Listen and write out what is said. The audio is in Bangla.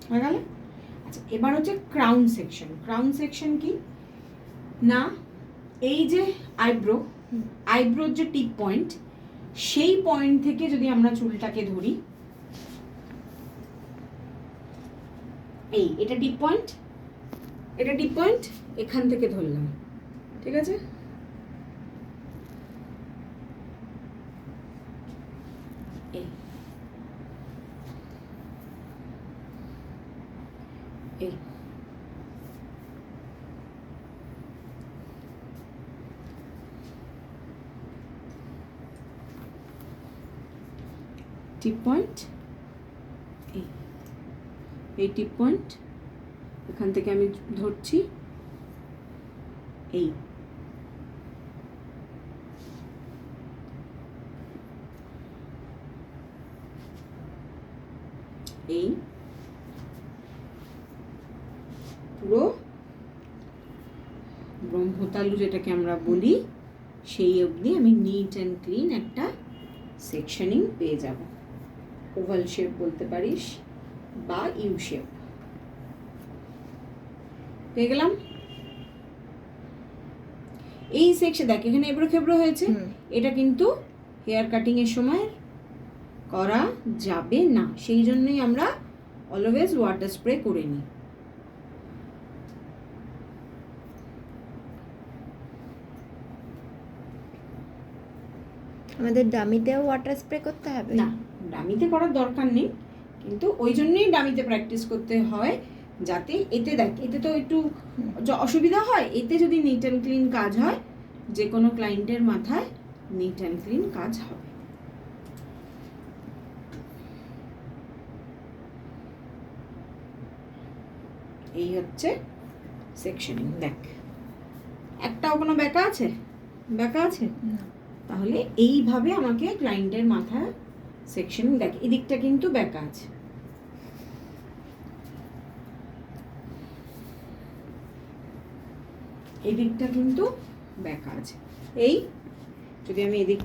হয়ে গেল। আচ্ছা, এবার হচ্ছে ক্রাউন সেকশন। ক্রাউন সেকশন কি না, এই যে আইব্রোর যে টিপ পয়েন্ট, সেই পয়েন্ট থেকে যদি আমরা চুলটাকে ধরি, এই এটা টিপ পয়েন্ট, এটা টিপ পয়েন্ট, এখান থেকে ধরলাম, ঠিক আছে? এই এই টিপ পয়েন্ট, এই টিপ পয়েন্ট, এখান থেকে আমি ধরছি, এই এই পুরো ব্রহ্মতালু যেটাকে আমরা বলি, সেই অবধি আমি নিট অ্যান্ড ক্লিন একটা সেকশনিং পেয়ে যাব। ওভাল শেপ বলতে পারিস বা ইউ শেপ পেয়ে গেলাম। এই সেকশন দেখ, এখানে এবড়ো খেবড়ো হয়েছে, এটা কিন্তু হেয়ার কাটিং এর সময় করা যাবে না, সেই জন্যই আমরা অলওয়েজ ওয়াটার স্প্রে করে নিই। আমাদের ডামিতেও ওয়াটার স্প্রে করতে হবে না, ডামিতে করার দরকার নেই, কিন্তু ওই জন্যই ডামিতে প্র্যাকটিস করতে হয়, যাতে এতে দেখ, এতে তো একটু অসুবিধা হয়, এতে যদি নিট অ্যান্ড ক্লিন কাজ হয়, যে কোনো ক্লায়েন্টের মাথায় নিট অ্যান্ড ক্লিন কাজ হবে। এই হচ্ছে সেকশনিং। দেখ, একটাও কোনো ব্যাকা আছে? ব্যাকা আছে? তাহলে এইভাবে আমাকে ক্লায়েন্টের মাথায় সেকশনিং, দেখ এদিকটা কিন্তু ব্যাকা আছে, এদিকটা কিন্তু ব্যাকা আছে। এই যদি আমি এদিকটা